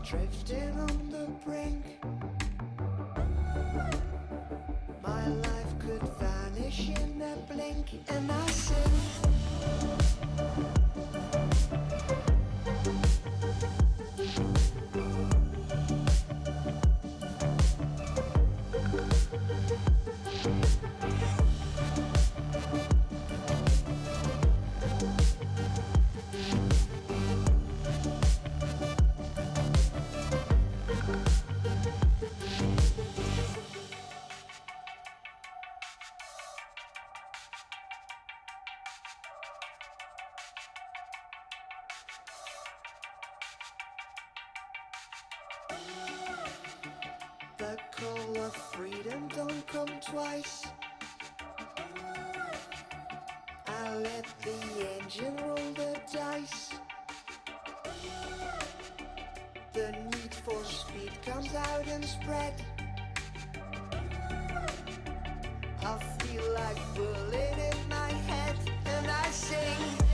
drifting on the brink. My life could vanish in a blink, and I sing. The call of freedom don't come twice. I let the engine roll the dice. The need for speed comes out and spread. I feel like bullet in my head, and I sing.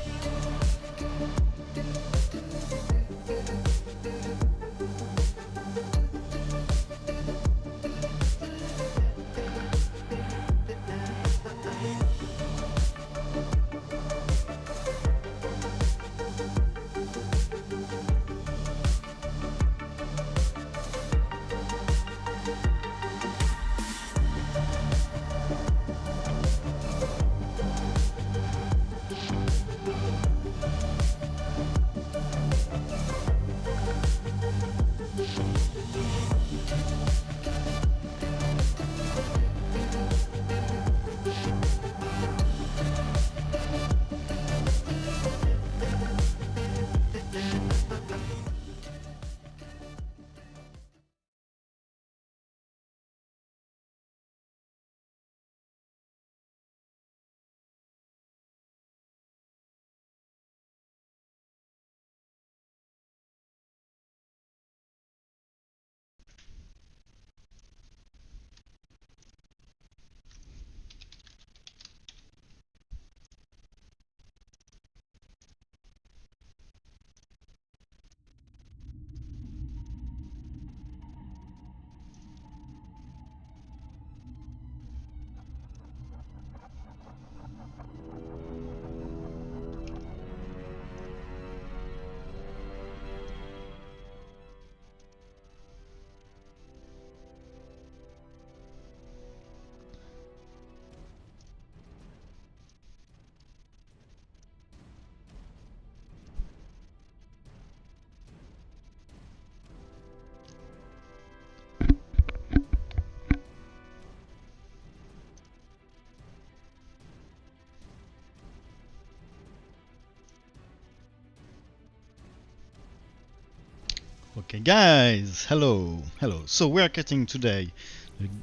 Okay, guys, hello. So we are cutting today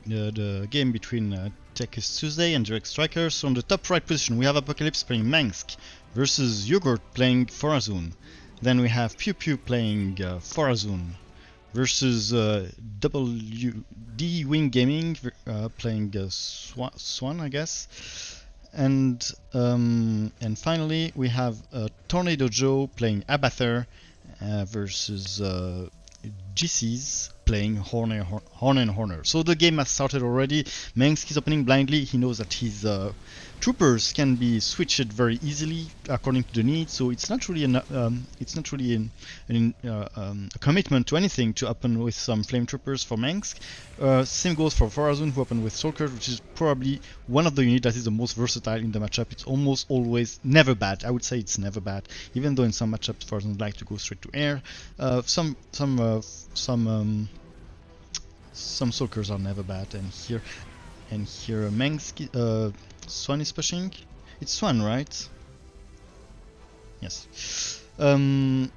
the game between Tychus Tuesday and Direct Strikers. So on the top right position, we have Apocalypse playing Mansk versus Yogurt playing Forazun. Then we have Pew Pew playing Forazun versus WD Wing Gaming playing Swan, I guess. And finally, we have Tornado Joe playing Abather versus GC's playing Horn and Horner. So the game has started already. Mengsk is opening blindly. He knows that his troopers can be switched very easily according to the need. So it's not really a commitment to anything to open with some flame troopers for Mengsk. Same goes for Forazun, who opened with Soldiers, which is probably one of the units that is the most versatile in the matchup. It's almost always never bad. I would say it's never bad, even though in some matchups Forazun like to go straight to air. Some Soldiers are never bad, and here Mengsk Swan is pushing. It's Swan, right? Yes. And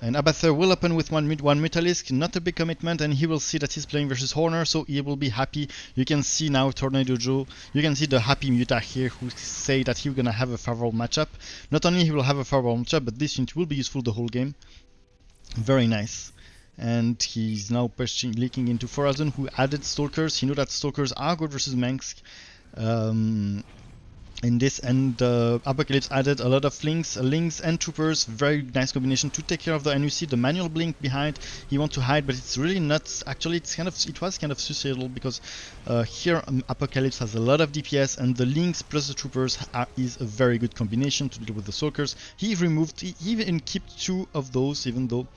Abather will open with one Mutalisk, not a big commitment, and he will see that he's playing versus Horner, so he will be happy. You can see now Tornado Joe, you can see the happy Muta here who say that he's gonna have a favorable matchup. Not only he will have a favorable matchup, but this unit will be useful the whole game. Very nice. And he's now pushing, leaking into Forazun, who added Stalkers. He knew that Stalkers are good versus Mengsk. In this, and Apocalypse added a lot of links and troopers. Very nice combination to take care of the NUC. The manual blink behind, he wants to hide, but it's really not. Actually, it was kind of suicidal because here Apocalypse has a lot of DPS, and the links plus the troopers is a very good combination to deal with the Soldiers. He even kept 2 of those, even though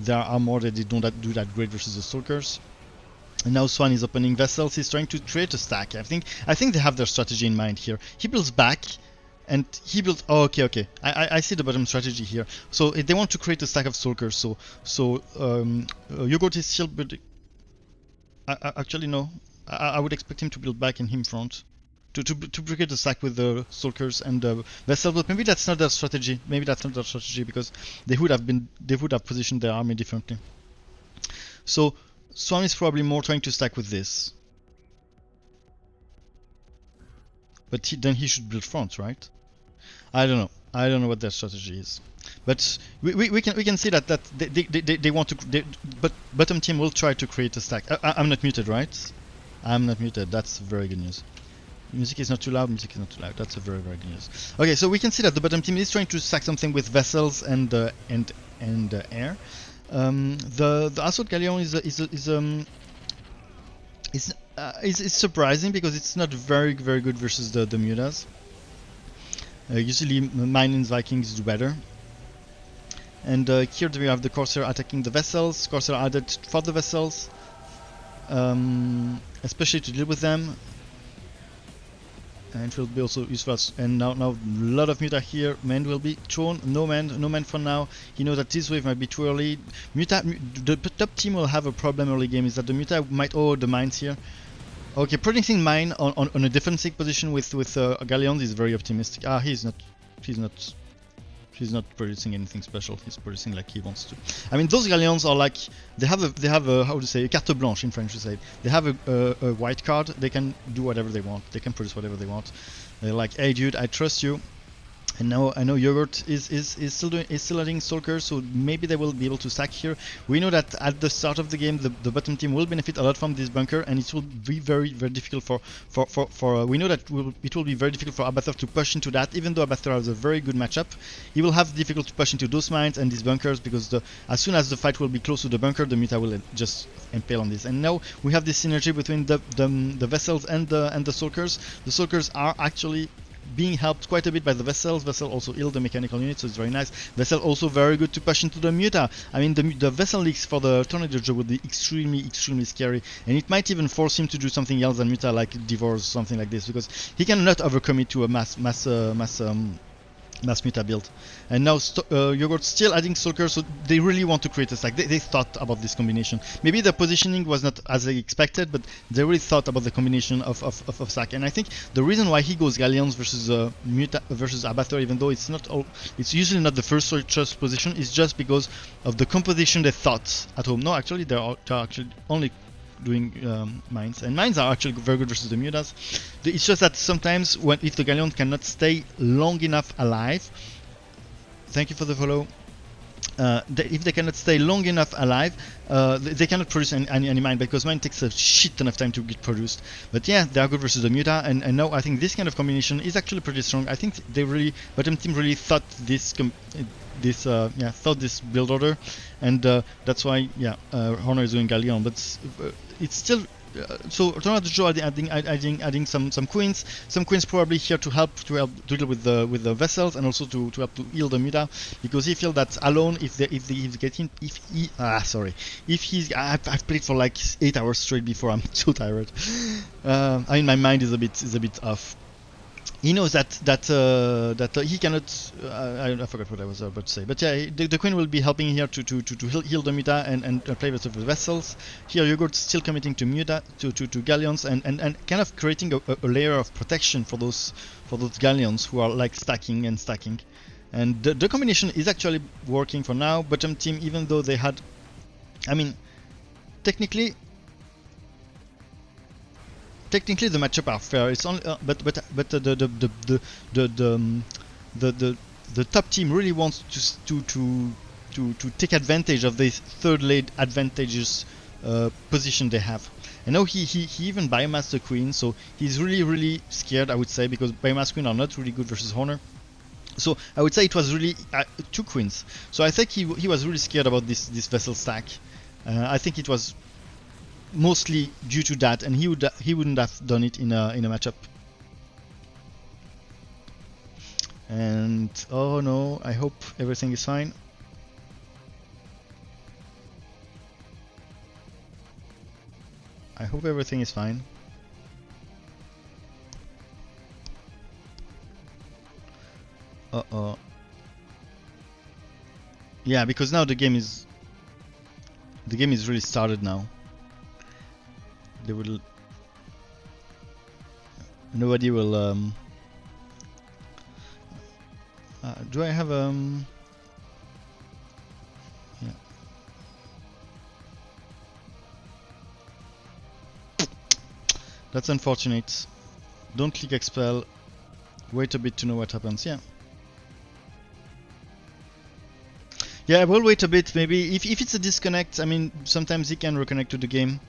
there are more that they don't do that great versus the Stalkers. And now Swan is opening vessels. He's trying to create a stack. I think they have their strategy in mind here. He builds back, and he builds. Oh, okay. I see the bottom strategy here. So they want to create a stack of Stalkers. So Yogurt is still building. Actually, no. I would expect him to build back and him front. To create a stack with the Stalkers and the vessels, but maybe that's not their strategy. Because they would have positioned their army differently. So Swan is probably more trying to stack with this. But then he should build front, right? I don't know. I don't know what their strategy is. But we can see that they want to. But bottom team will try to create a stack. I'm not muted, right? I'm not muted. That's very good news. Music is not too loud. That's a very good news. Okay, so we can see that the bottom team is trying to stack something with vessels and air. The Assault Galleon is surprising because it's not very good versus the Mutas. Usually Mine and Vikings do better. And here we have the Corsair attacking the vessels. Corsair added for the vessels, especially to deal with them. And it will be also useful. And now a lot of Muta here. Men will be thrown. No man for now. He knows that this wave might be too early. The top team will have a problem early game. Is that the Muta might the mines here. Okay, predicting mine on a defensive position with Galleons is very optimistic. He's not producing anything special. He's producing like he wants to. I mean, those Galleons are like they have a how to say, a carte blanche in French. You say they have a white card. They can do whatever they want. They can produce whatever they want. They're like, hey dude, I trust you. And now I know Yogurt is still adding Stalkers, so maybe they will be able to stack here. We know that at the start of the game, the bottom team will benefit a lot from this bunker, and it will be very difficult for we know that it will be very difficult for Abather to push into that. Even though Abather has a very good matchup, he will have difficult to push into those mines and these bunkers because as soon as the fight will be close to the bunker, the Muta will just impale on this. And now we have this synergy between the vessels and the Stalkers. The Stalkers are actually being helped quite a bit by the vessels. Vessel also heal the mechanical unit, so it's very nice. Vessel also very good to push into the Muta. I mean, the vessel leaks for the Tornado Joe would be extremely scary, and it might even force him to do something else than Muta, like divorce, something like this, because he cannot overcommit to a mass Mass Muta build. And now Yogurt still adding Stalker, so they really want to create a stack. They thought about this combination. Maybe the positioning was not as they expected, but they really thought about the combination of stack. And I think the reason why he goes Galleons versus Muta versus Abathur, even though it's usually not the first choice position, is just because of the composition they thought at home. No, actually they're actually only doing mines, and mines are actually very good versus the mutas. It's just that sometimes if the galleon cannot stay long enough alive, thank you for the follow. If they cannot stay long enough alive, they cannot produce any mine, because mine takes a shit ton of time to get produced. But yeah, they are good versus the muta, and now I think this kind of combination is actually pretty strong. I think they really, bottom team really thought this build order, and that's why Honor is doing Galleon. But it's still so Tornado Joe adding some queens. Some queens probably here to help to deal with the vessels, and also to help to heal the muta, because he feels that alone if I've played for like 8 hours straight before. I'm so tired. I mean, my mind is a bit off. He knows that he cannot. I forgot what I was about to say, but yeah, the queen will be helping here to heal the muta and play with the vessels. Here, Yogurt still committing to muta to galleons and kind of creating a layer of protection for those galleons who are like stacking. And the combination is actually working for now. Bottom team, even though they had, I mean, technically the matchup are fair. It's only but the top team really wants to take advantage of this third lane advantageous position they have. And now he even biomassed the queen, so he's really scared, I would say, because biomass queen are not really good versus Honor. So I would say it was really 2 queens. So I think he was really scared about this vessel stack. I think it was mostly due to that, and he wouldn't have done it in a matchup. And oh no, I hope everything is fine. I hope everything is fine. Uh-oh. Yeah, because now the game is really started now. They will. Nobody will. Do I have Yeah. That's unfortunate. Don't click expel. Wait a bit to know what happens. Yeah. Yeah, we'll wait a bit. Maybe if it's a disconnect, I mean, sometimes he can reconnect to the game.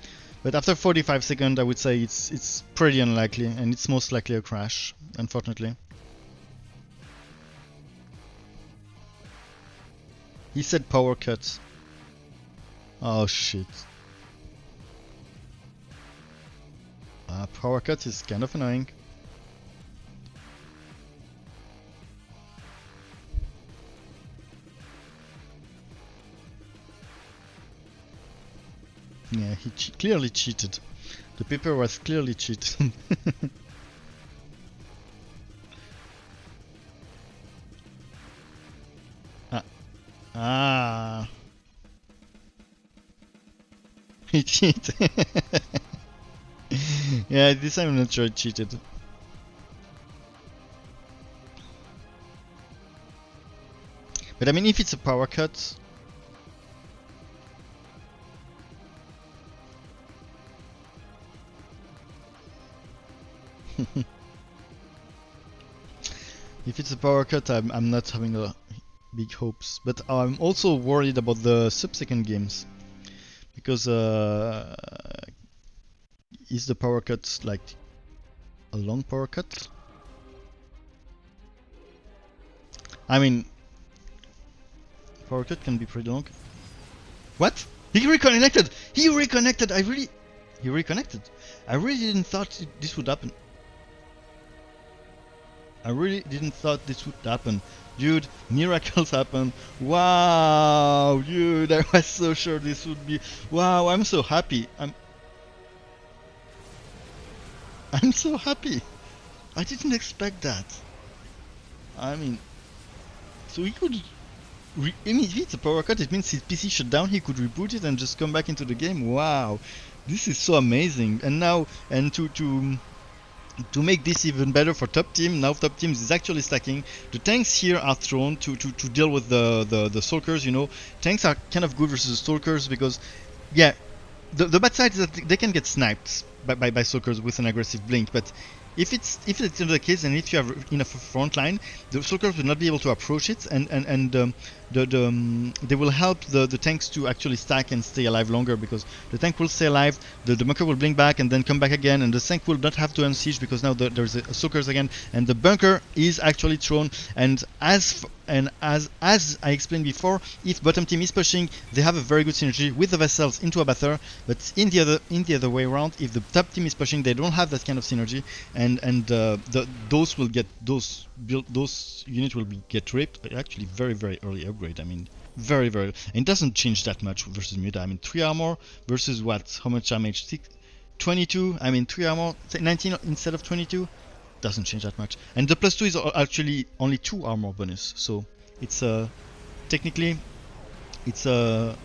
But after 45 seconds, I would say it's pretty unlikely, and it's most likely a crash, unfortunately. He said power cut. Oh shit. Power cut is kind of annoying. Yeah, he clearly cheated. The paper was clearly cheated. He cheated. Yeah, this I'm not sure he cheated. But I mean, if it's a power cut, if it's a power cut, I'm not having big hopes. But I'm also worried about the subsequent games, because is the power cut like a long power cut? I mean, power cut can be pretty long. What? He reconnected! He reconnected! He reconnected! I really didn't thought this would happen. I really didn't thought this would happen. Dude, miracles happen. Wow, dude, I was so sure this would be... Wow, I'm so happy. I'm so happy. I didn't expect that. I mean, So he could I mean, if it's a power cut, it means his PC shut down, he could reboot it and just come back into the game. Wow, this is so amazing. And now, and to make this even better for top team, now top teams is actually stacking. The tanks here are thrown to deal with the stalkers, you know. Tanks are kind of good versus the stalkers because, yeah, the bad side is that they can get sniped by stalkers with an aggressive blink, but if it's not the case, and if you have enough front line, the stalkers will not be able to approach it, and they will help the tanks to actually stack and stay alive longer, because the tank will stay alive, the bunker will blink back and then come back again, and the tank will not have to unsiege because now there's a stalkers again, and the bunker is actually thrown. And as I explained before, if bottom team is pushing, they have a very good synergy with the vessels into a bather, but in the other way around, if the top team is pushing, they don't have that kind of synergy, and those units will get ripped. Actually, very early upgrade. I mean, very, and it doesn't change that much versus Muta. I mean, 3 armor versus what? How much damage? 22. I mean, 3 armor, 19 instead of 22. Doesn't change that much. And the +2 is actually only 2 armor bonus. So it's technically it's 19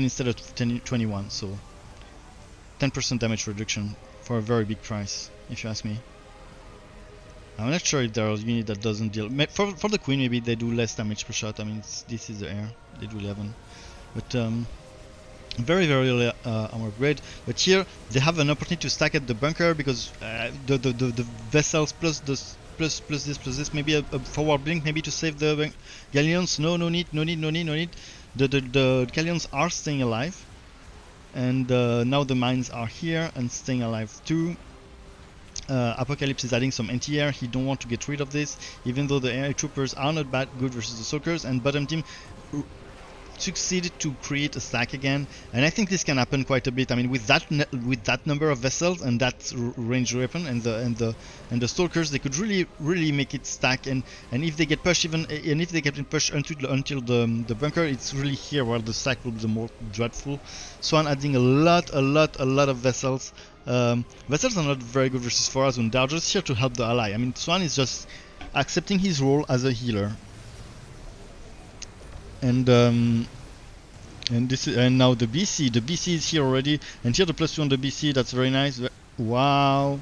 instead of 21. So 10% damage reduction for a very big price, if you ask me. I'm not sure if there are units that doesn't deal. For the queen, maybe they do less damage per shot. I mean, this is the air. They do 11, but very early armor upgrade. But here they have an opportunity to stack at the bunker because the vessels plus this. Maybe a forward blink, maybe to save the galleons. No need. The galleons are staying alive, and now the mines are here and staying alive too. Apocalypse is adding some anti-air. He don't want to get rid of this, even though the air troopers are not bad good versus the stalkers, and bottom team succeeded to create a stack again, and I think this can happen quite a bit. I mean, with that number of vessels and that ranged weapon and the stalkers, they could really make it stack. And if they get pushed if they get pushed until the bunker, it's really here where the stack will be the more dreadful. So I'm adding a lot of vessels. Vessels are not very good versus Forazun. They're just here to help the ally. I mean, Swan is just accepting his role as a healer. And now the BC is here already, and here the +2 on the BC. That's very nice. Wow,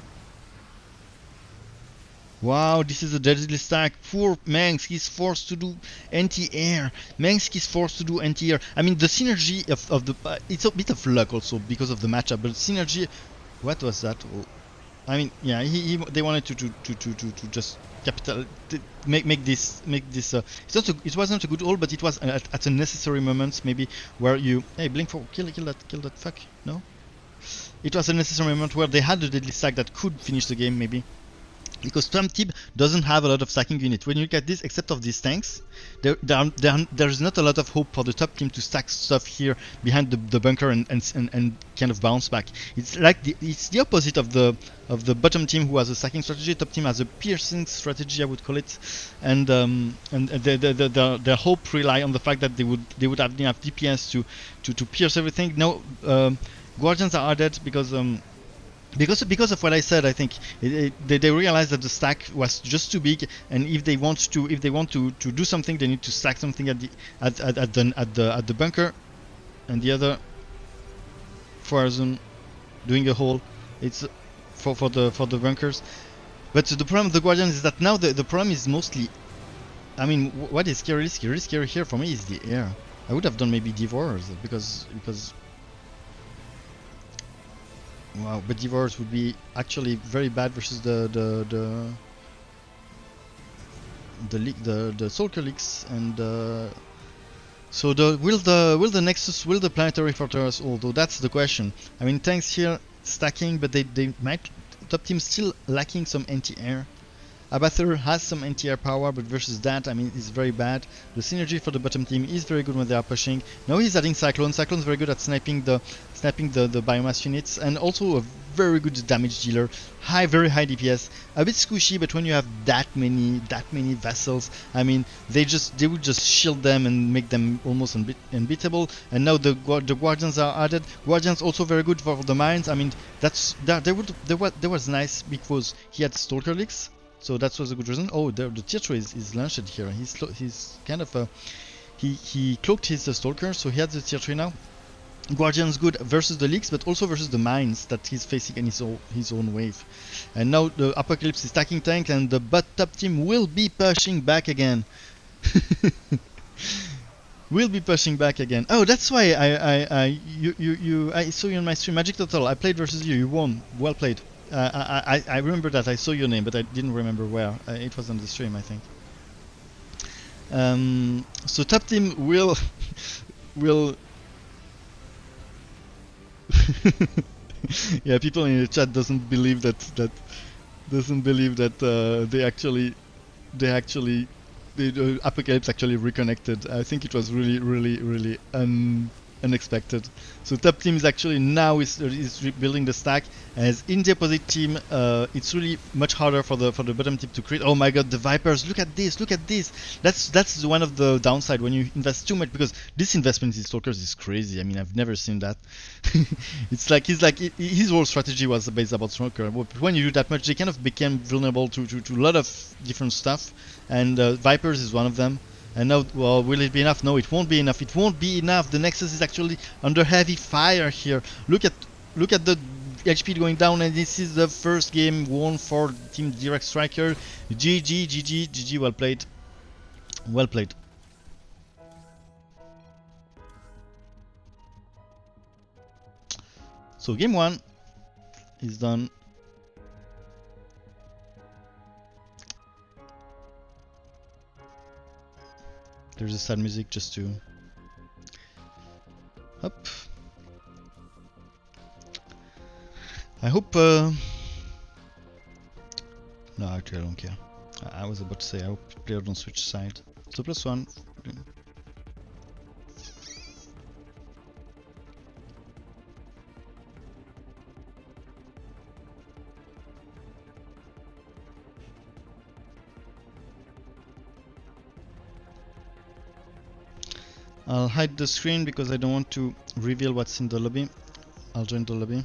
this is a deadly stack. Poor Manx, he's forced to do anti-air. I mean, the synergy of the it's a bit of luck also because of the matchup, but synergy. What was that? Oh. I mean, yeah, they wanted to just make this. It wasn't a good ult, but it was at a necessary moment, maybe, where you blink for kill that fuck. No, it was a necessary moment where they had a deadly stack that could finish the game, maybe. Because Tom Tib doesn't have a lot of stacking units. When you look at this, except of these tanks, there's not a lot of hope for the top team to stack stuff here behind the bunker and kind of bounce back. It's like it's the opposite of the bottom team, who has a stacking strategy. Top team has a piercing strategy, I would call it, and their hope rely on the fact that they would have enough DPS to pierce everything. No, Guardians are added because of what I said. I think they realized that the stack was just too big, and if they want to do something, they need to stack something at the bunker, and the other Forazun doing a hole. It's for the bunkers. But the problem of the Guardians is that now the problem is mostly, I mean, what is really scary here for me is the air. I would have done maybe Devourers because wow, but Devourers would be actually very bad versus the Soulker Leaks, and so will the Nexus, will the Planetary Fortress, although that's the question. I mean, tanks here stacking, but they might, top team still lacking some anti-air. Abathur has some anti-air power, but versus that, I mean, it's very bad. The synergy for the bottom team is very good when they are pushing. Now he's adding Cyclone. Cyclone's very good at sniping the biomass units, and also a very good damage dealer. Very high DPS. A bit squishy, but when you have that many vessels, I mean, they would just shield them and make them almost unbeatable. And now the Guardians are added. Guardians also very good for the mines. I mean, that was nice because he had Stalker Leaks. So that was a good reason. Oh, the tier 2 is launched here. He's kind of he cloaked his stalker, so he had the tier 3 now. Guardian's good versus the leaks, but also versus the mines that he's facing in his own wave. And now the Apocalypse is stacking tank, and the bot top team will be pushing back again. Will be pushing back again. Oh, that's why I saw you on my stream, Magic Total. I played versus you. You won. Well played. I remember that I saw your name, but I didn't remember where. It was on the stream, I think. So top team will will. Yeah, people in the chat doesn't believe that the Apocalypse actually reconnected. I think it was really unexpected. So top team is actually now is rebuilding the stack. As in the opposite team, it's really much harder for the bottom team to create. Oh my god, the Vipers! Look at this! Look at this! That's one of the downside when you invest too much, because this investment in Stalkers is crazy. I mean, I've never seen that. It's like his whole strategy was based about Stalker. But when you do that much, they kind of became vulnerable to a lot of different stuff, and Vipers is one of them. And now, well, will it be enough? No, it won't be enough. It won't be enough. The Nexus is actually under heavy fire here. Look at the HP going down, and this is the first game won for Team Direct Striker. GG. Well played. Well played. So game 1 is done. There's a sad music just to up. I hope no, actually I don't care. I was about to say I hope players don't switch side. So +1. I'll hide the screen because I don't want to reveal what's in the lobby. I'll join the lobby.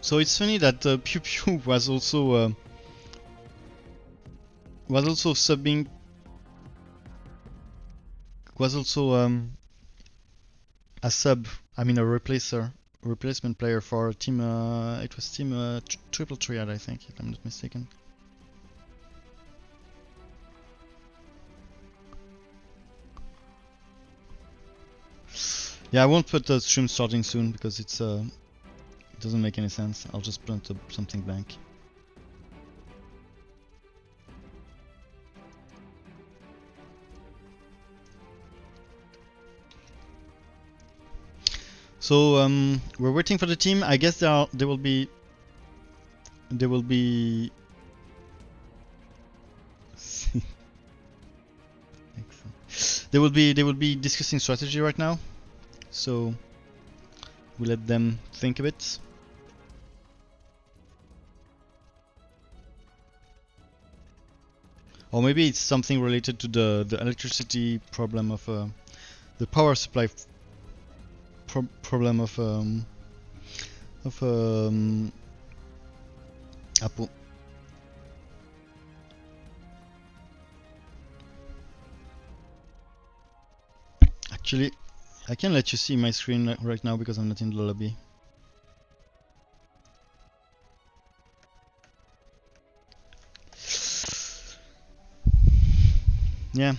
So it's funny that Pew Pew was also subbing, was also a sub. I mean a replacement player for team. It was team Triple Triad, I think, if I'm not mistaken. Yeah, I won't put the stream starting soon because it's it doesn't make any sense. I'll just print something blank. So we're waiting for the team. I guess they will be they will be discussing strategy right now. So we let them think of it. Or maybe it's something related to the electricity problem of the power supply problem of Apple. Actually, I can let you see my screen right now because I'm not in the lobby. Yeah,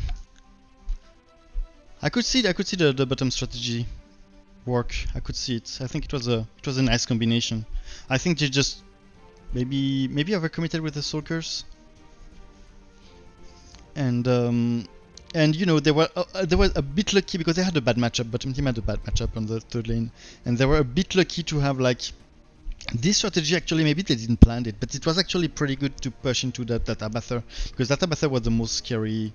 I could see the bottom strategy work. I could see it. I think it was a nice combination. I think they just maybe overcommitted with the Sulkers, and you know they were a bit lucky because they had a bad matchup. Bottom team had a bad matchup on the third lane, and they were a bit lucky to have like this strategy. Actually, maybe they didn't plan it, but it was actually pretty good to push into that Abathur, because that Abathur was the most scary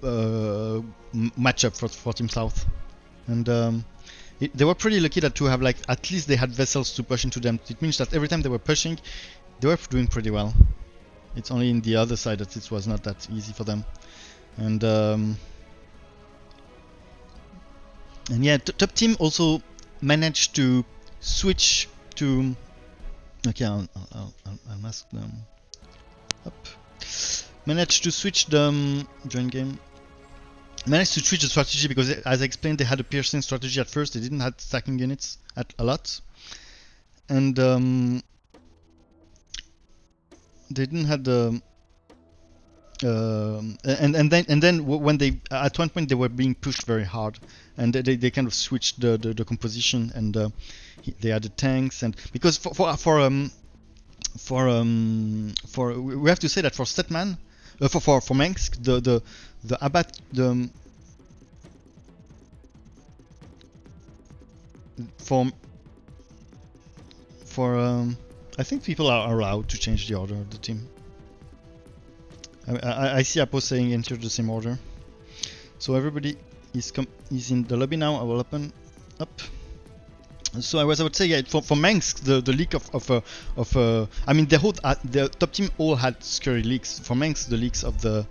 matchup for Team South, and they were pretty lucky that to have like at least they had vessels to push into them. It means that every time they were pushing, they were doing pretty well. It's only in the other side that it was not that easy for them, and yeah, top team also managed to switch to. Okay, I'll ask them up. Managed to switch the join game. Managed to switch the strategy because, as I explained, they had a piercing strategy at first. They didn't have stacking units a lot, and they didn't have the. And then when they at one point they were being pushed very hard, and they kind of switched the composition, and they added tanks, and because for we have to say that for Statman, for Mansk, the Abat I think people are allowed to change the order of the team. I see Apo saying enter the same order. So everybody is in the lobby now. I will open up. So I would say, yeah, for Mansk, the leak of I mean the top team all had scary leaks. For Mansk, the leaks of the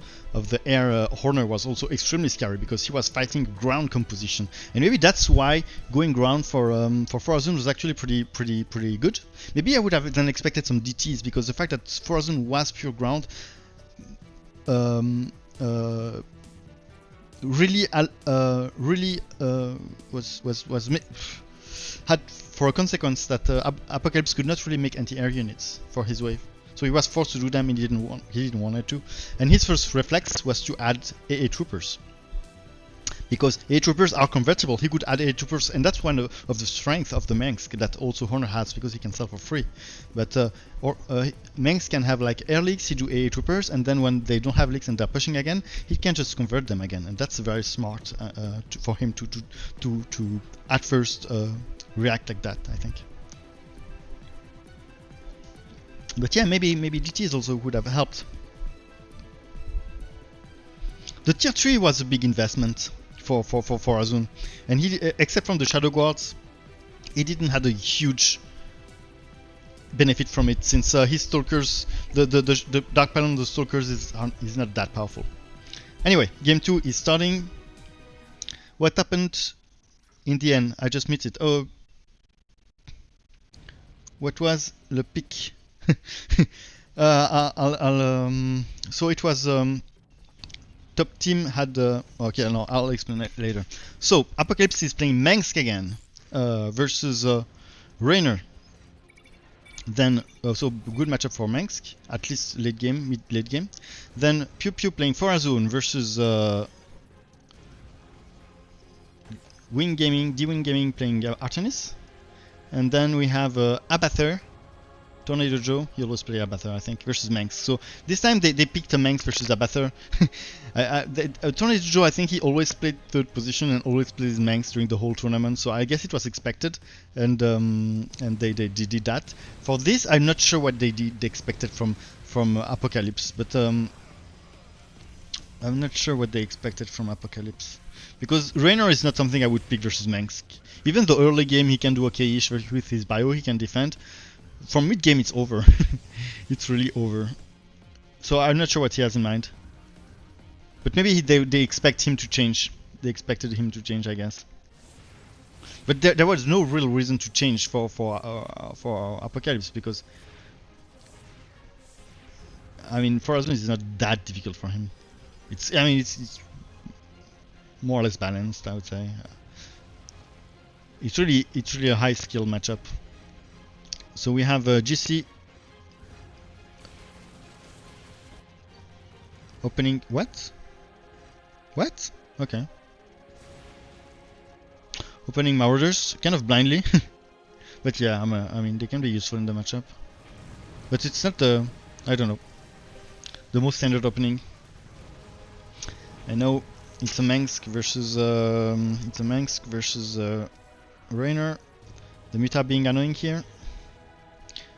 air Horner was also extremely scary because he was fighting ground composition, and maybe that's why going ground for Forazun was actually pretty good. Maybe I would have then expected some DTs because the fact that Forazun was pure ground really had for a consequence that Apocalypse could not really make anti-air units for his wave, so he was forced to do them, and he didn't want to. And his first reflex was to add AA troopers, because AA troopers are convertible. He could add AA troopers, and that's one of the strengths of the Mansk that also Horner has, because he can sell for free. But Mansk can have like air leaks, he do AA troopers, and then when they don't have leaks and they're pushing again, he can just convert them again, and that's very smart for him to at first react like that, I think. But yeah, maybe DTs also would have helped. The tier 3 was a big investment for Azun, and he, except from the Shadow Guards, he didn't have a huge benefit from it, since his Stalkers, the Dark Pylon of the Stalkers is not that powerful. Anyway, game 2 is starting. What happened in the end? I just missed it. Oh, what was the pick? So it was top team had okay, no, I'll explain it later. So Apocalypse is playing Mansk again versus Rainer. Then so good matchup for Mansk, at least late game, mid-late game. Then Pew Pew playing Forazun versus Wing Gaming, D-Wing Gaming playing Artemis. And then we have Abather, Tornado Joe, he always play Abather, I think, versus Manx. So this time they picked a Manx versus Abather. Tornado Joe, I think he always played third position and always plays Manx during the whole tournament, so I guess it was expected, and they did that. For this, I'm not sure what they expected from Apocalypse, but I'm not sure what they expected from Apocalypse. Because Raynor is not something I would pick versus Manx. Even though early game he can do okay-ish with his bio, he can defend. From mid game it's over. It's really over. So I'm not sure what he has in mind. But maybe they expect him to change. They expected him to change, I guess. But there was no real reason to change for Apocalypse, because I mean, Forazun is not that difficult for him. It's more or less balanced, I would say. It's really a high skill matchup. So we have GC opening what? Okay. Opening Marauders, kind of blindly. But yeah, I mean they can be useful in the matchup. But it's not the, I don't know, the most standard opening. I know it's a Mansk versus Rainer. The Muta being annoying here.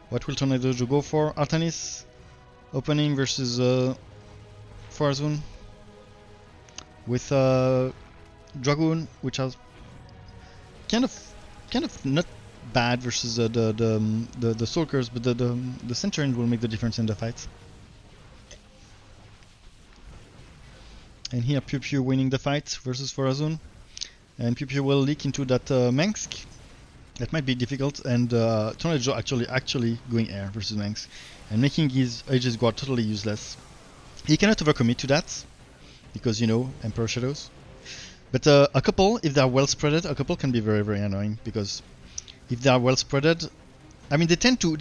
What will Tornado go for? Artanis opening versus Forazun. with Dragoon, which has kind of not bad versus the Stalkers, but the Centurion will make the difference in the fight. And here Pew Pew winning the fight versus Forazun, and Pew Pew will leak into that Mengsk. That might be difficult, and Tornado actually going air versus Mengsk and making his Aegis Guard totally useless. He cannot overcommit to that because, you know, Emperor Shadows. But a couple, if they are well spreaded, a couple can be very, very annoying, because if they are well spreaded, I mean, they tend to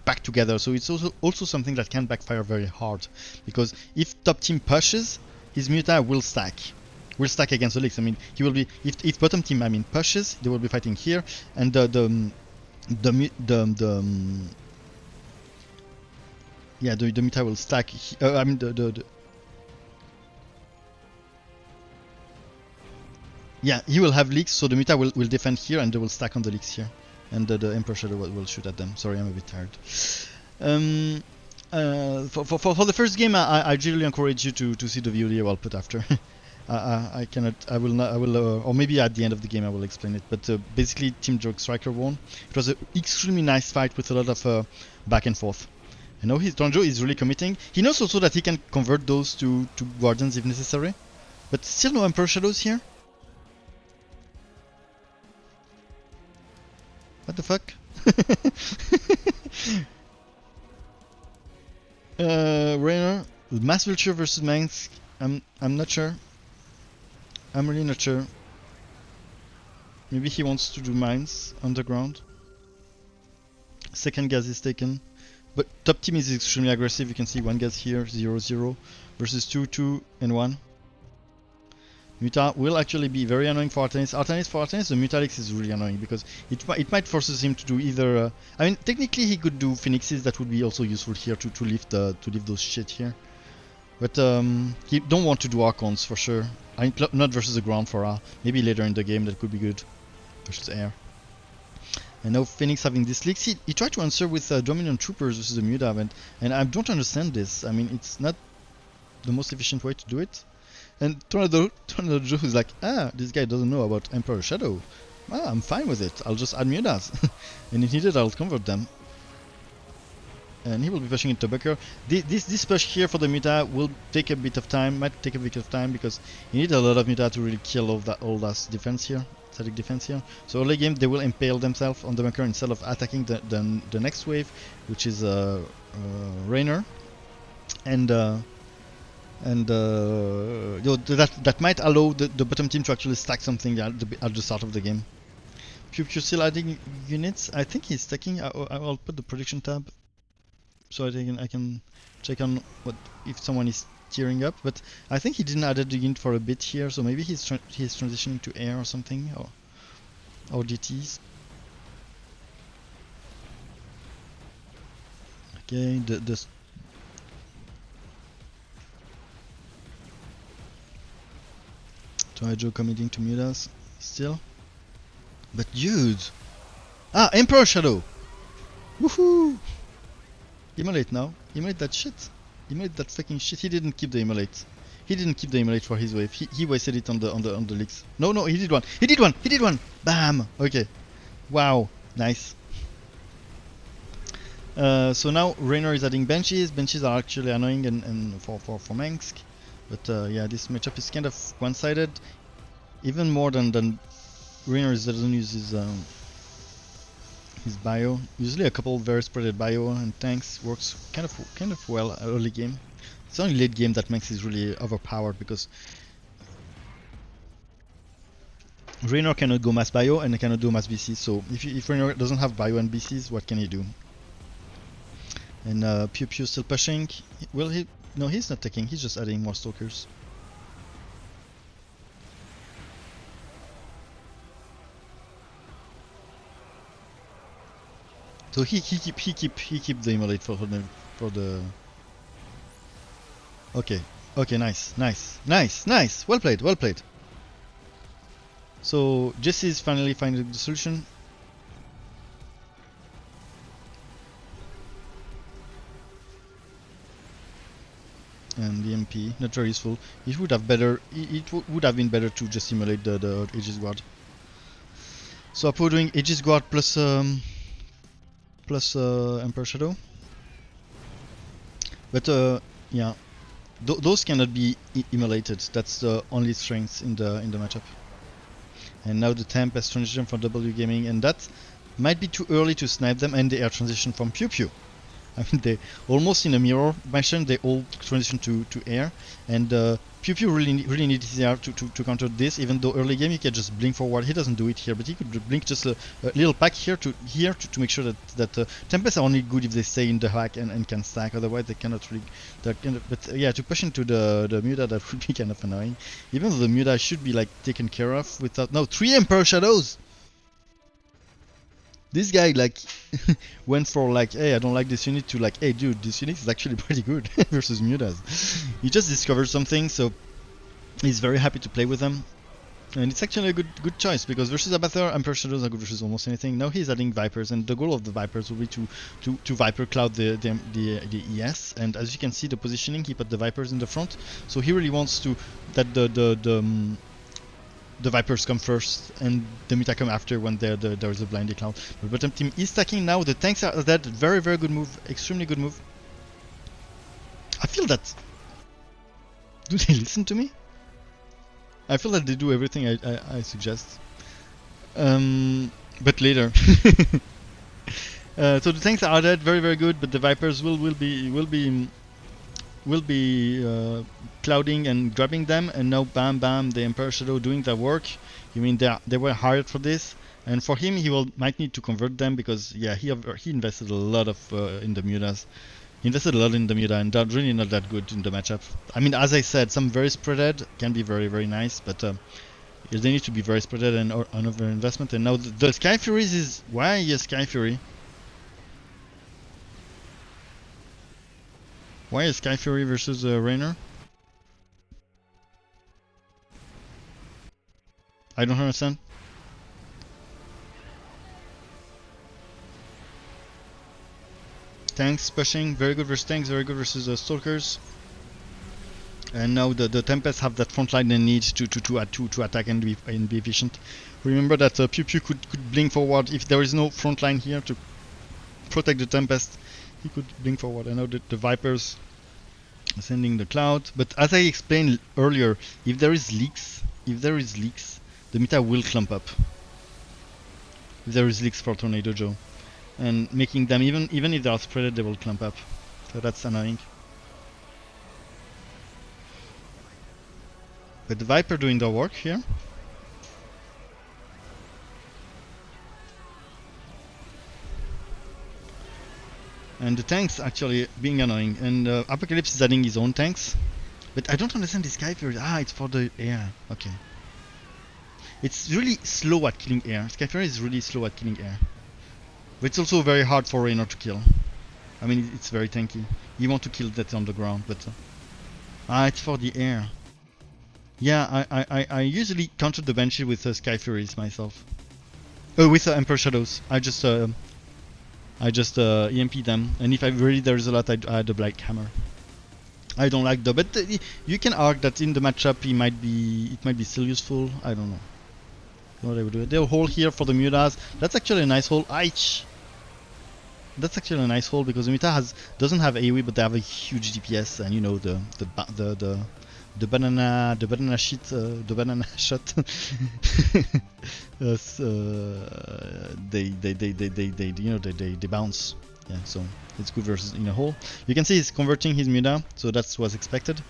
pack together, so it's also something that can backfire very hard. Because if top team pushes, his Muta will stack against the Licks. I mean, he will be, if bottom team, I mean, pushes, they will be fighting here, and the Muta will stack. I mean, yeah, he will have leaks, so the Muta will defend here, and they will stack on the leaks here, and the Emperor Shadow will shoot at them. Sorry, I'm a bit tired. For the first game, I really encourage you to see the VOD I'll put after. I cannot, I will not, I will, or maybe at the end of the game I will explain it. But basically, Team Joke Striker won. It was an extremely nice fight with a lot of back and forth. I know Donjo is really committing. He knows also that he can convert those to Guardians if necessary. But still no Emperor Shadows here. What the fuck? Rainer, Mass Vulture versus Mengsk. I'm not sure. I'm really not sure. Maybe he wants to do mines underground. Second gas is taken. But top team is extremely aggressive. You can see one gas here, 0-0 versus 2-2 and 1. Muta will actually be very annoying for Artanis. For Artanis, the Mutalix is really annoying because it might forces him to do either. I mean, technically he could do Phoenixes. That would be also useful here to lift those shit here. But he don't want to do Archons for sure. I mean, not versus the ground for R. Maybe later in the game that could be good versus air. And now Phoenix having this leaks. He tried to answer with Dominion Troopers versus the Muta, and I don't understand this. I mean, it's not the most efficient way to do it. And Tornado Joe is like, this guy doesn't know about Emperor Shadow. I'm fine with it. I'll just add Mutas. And if needed, I'll convert them. And he will be pushing into Bucker. This push here for the Muta will take a bit of time. Might take a bit of time because you need a lot of Muta to really kill all that defense here. Static defense here. So early game they will impale themselves on the Bucker instead of attacking the next wave, which is Rainer. And that might allow the bottom team to actually stack something at the start of the game. Pew still adding units. I think he's stacking. I'll put the prediction tab so I can check on what if someone is tearing up. But I think he didn't add the unit for a bit here, so maybe he's transitioning to air or something, or DTs. Okay, the Joe committing to Mutas still. But dude! Emperor Shadow! Woohoo! Immolate now. Immolate that shit. Immolate that fucking shit. He didn't keep the Immolate. He didn't keep the Immolate for his wave. He wasted it on the leaks. No, he did one. He did one! Bam! Okay. Wow. Nice. So now Rainer is adding Banshees. Banshees are actually annoying and for Mengsk. But yeah, this matchup is kind of one-sided, even more than Rainer doesn't use his bio. Usually a couple very spreaded bio and tanks works kind of well early game. It's only late game that Mengsk is really overpowered because Rainer cannot go mass bio and cannot do mass BC. So if Rainer doesn't have bio and BCs, what can he do? And Pew still pushing. Will he? No, he's not taking, he's just adding more stalkers. So he keep the Immolate for the. Okay, nice. Well played. So Jesse is finally finding the solution. and the MP, not very useful. It would have better. Would have been better to just simulate the Aegis Guard. So I'm doing Aegis Guard plus Emperor Shadow. But yeah, those cannot be immolated. That's the only strength in the matchup. And now the Tempest transition from W Gaming, and that might be too early to snipe them, and they are transition from Pew Pew. I mean, they almost in a mirror fashion. They all transition to air, and Pew Pew really needs his air to counter this. Even though early game he can just blink forward, he doesn't do it here, but he could blink just a little pack here to make sure that Tempests are only good if they stay in the hack and can stack. Otherwise, they cannot really. But yeah, to push into the Muda, that would be kind of annoying. Even though the Muda should be like taken care of without 3 Emperor Shadows. This guy like went for like, hey, I don't like this unit, to like, hey dude, this unit is actually pretty good versus Mutas. He just discovered something, so he's very happy to play with them. And it's actually a good choice, because versus Abathur, Emperor Shadows are good versus almost anything. Now he's adding Vipers, and the goal of the Vipers will be to Viper Cloud the ES. And as you can see, the positioning, he put the Vipers in the front, so he really wants to that the Vipers come first and the Meta come after when there is a Blindy Cloud. But bottom team is stacking now. The tanks are dead. Very good move. Extremely good move. I feel that... Do they listen to me? I feel that they do everything I suggest. But later. So the tanks are dead. Very good. But the Vipers will be clouding and grabbing them, and now bam, the Emperor Shadow doing their work. You mean they were hired for this, and for him he might need to convert them, because yeah, he invested a lot of in the Mutas. He invested a lot in the Muta, and that's really not that good in the matchup. I mean, as I said, some very spreaded can be very nice, but they need to be very spreaded and over investment. And now the Sky Furies is... Why is Sky Fury? Why is Sky Fury versus Raynor? I don't understand. Tanks pushing, very good versus tanks, very good versus Stalkers. And now the Tempests have that front line they need to attack and be efficient. Remember that Pew Pew could blink forward if there is no front line here to protect the Tempest. He could blink forward. I know that the Vipers are sending the cloud, but as I explained earlier, if there is leaks, the meta will clump up. If there is leaks for Tornado Joe, and making them even if they are spreaded, they will clump up. So that's annoying. But the Viper doing the work here. And the tanks actually being annoying, and Apocalypse is adding his own tanks. But I don't understand this Sky Fury. It's for the air. Okay. It's really slow at killing air. Sky Fury is really slow at killing air. But it's also very hard for Raynor to kill. I mean, it's very tanky. You want to kill that on the ground, but... it's for the air. Yeah, I usually counter the Banshee with Sky Furies myself. With Emperor Shadows. I just EMP them, and if I really there's a lot, I add a Black Hammer. I don't like the, but you can argue that in the matchup it might be still useful. I don't know what I would do. They'll hold here for the Mutas. That's actually a nice hold. That's actually a nice hold, because the Muta doesn't have AoE, but they have a huge DPS, and you know the banana shot. They bounce. Yeah, so it's good versus in a hole. You can see he's converting his Muda, so that was expected.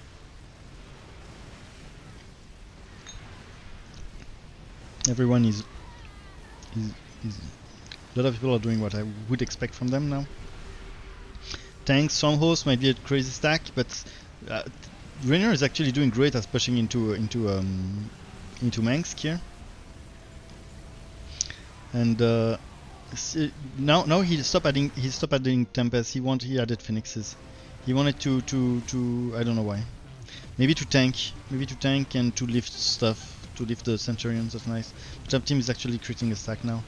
Everyone is a lot of people are doing what I would expect from them now. Tanks, Strongholds might be a crazy stack, but Raynor is actually doing great as pushing into Mengsk here. And now he stopped adding Tempest. He added Phoenixes. He wanted to I don't know why. Maybe to tank and to lift stuff, to lift the Centurions. That's nice. The top team is actually creating a stack now,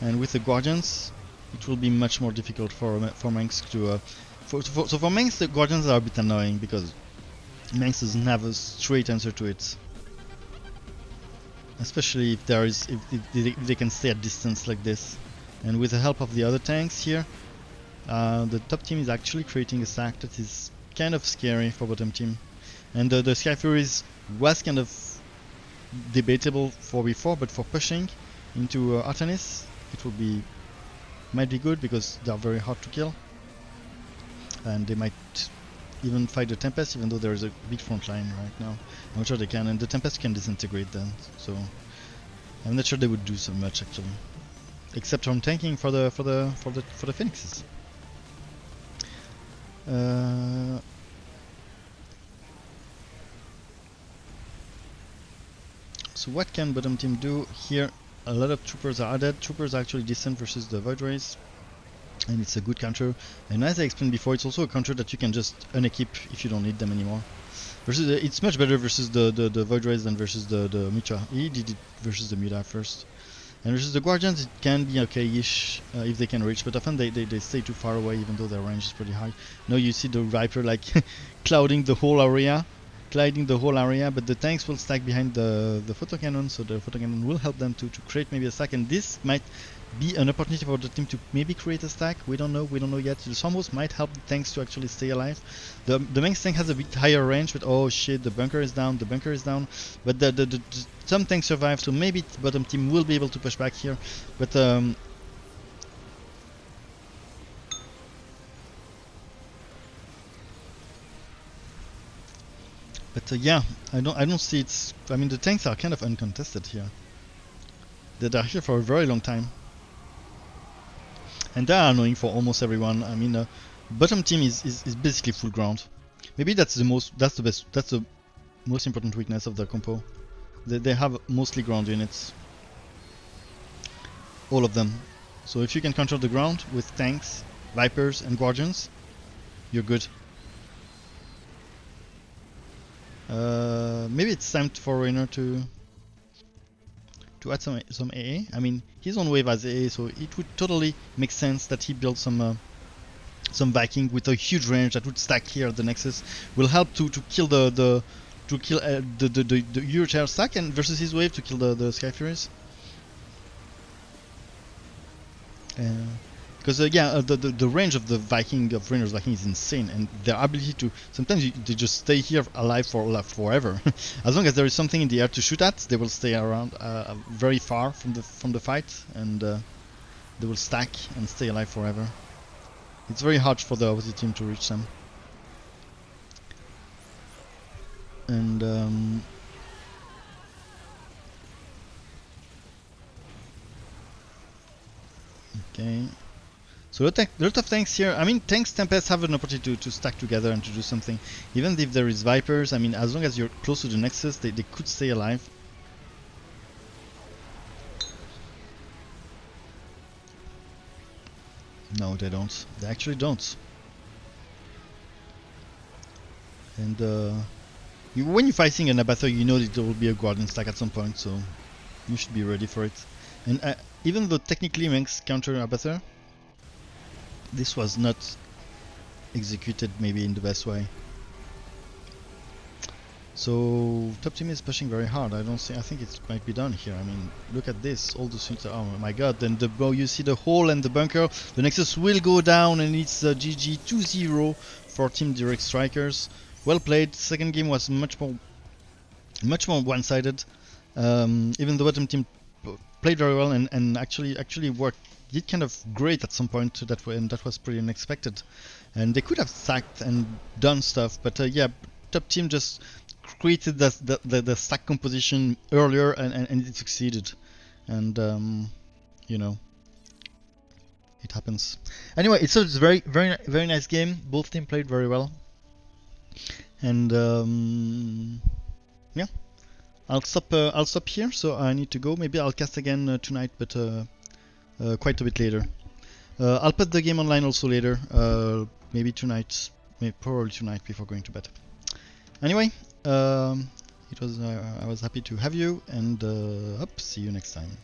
and with the Guardians, it will be much more difficult for Mengsk to. So for Mengsk, the Guardians are a bit annoying, because Manx doesn't have a straight answer to it. Especially if there is if they can stay at distance like this. And with the help of the other tanks here, the top team is actually creating a stack that is kind of scary for bottom team. And the Sky Furies was kind of debatable for before, but for pushing into Artanis, it will be might be good because they are very hard to kill, and they might even fight the Tempest, even though there is a big front line right now. I'm not sure they can, and the Tempest can disintegrate then, so I'm not sure they would do so much actually, except from tanking for the Phoenixes. So what can bottom team do here? A lot of troopers are added. Troopers are actually decent versus the Void Rays, and it's a good counter. And as I explained before, it's also a counter that you can just unequip if you don't need them anymore. Versus it's much better versus the Void Rays than versus the Muta. He did it versus the Muta first. And versus the Guardians, it can be okay-ish if they can reach, but often they stay too far away even though their range is pretty high. Now you see the Viper like clouding the whole area. But the tanks will stack behind the photocannon, so the photocannon will help them to create maybe a stack, and this might be an opportunity for the team to maybe create a stack. We don't know yet. The Sombos might help the tanks to actually stay alive. The Manx tank has a bit higher range, but oh shit, the bunker is down, but the some tanks survive, so maybe the bottom team will be able to push back here, but yeah, I don't see it's. I mean, the tanks are kind of uncontested here. They are here for a very long time, and they are annoying for almost everyone. I mean, bottom team is basically full ground. Maybe that's the most important weakness of the compo. They have mostly ground units, all of them. So if you can control the ground with tanks, Vipers, and Guardians, you're good. Maybe it's time for Rainer to add some AA. I mean, he's on wave as AA, so it would totally make sense that he builds some Viking with a huge range that would stack here at the Nexus. Will help to kill the Eurochair stack, and versus his wave to kill the Sky Furies. Because the range of the Rainer's Viking is insane, and their ability to sometimes they just stay here alive forever. As long as there is something in the air to shoot at, they will stay around very far from the fight, and they will stack and stay alive forever. It's very hard for the opposite team to reach them. And okay. So a lot of tanks here. I mean, tanks Tempests have an opportunity to stack together and to do something. Even if there is Vipers, I mean, as long as you're close to the Nexus, they could stay alive. No, they don't. They actually don't. And when you're fighting an Abathur, you know that there will be a Guardian stack at some point, so you should be ready for it. And even though technically Manx counter Abathur, this was not executed maybe in the best way. So top team is pushing very hard. I think it might be done here. I mean, look at this. All the suits are, oh my god. Then you see the hole and the bunker. The Nexus will go down, and it's GG 2-0 for Team Direct Strikers. Well played. Second game was much more one-sided. Even the bottom team played very well and actually did kind of great at some point, and that was pretty unexpected. And they could have sacked and done stuff, but yeah, top team just created the stack composition earlier, and it succeeded. And you know, it happens. Anyway, it's a very nice game. Both teams played very well, and yeah, I'll stop here. So I need to go. Maybe I'll cast again tonight, but quite a bit later. I'll put the game online also later, maybe tonight, probably tonight before going to bed. Anyway, it was I was happy to have you, and see you next time.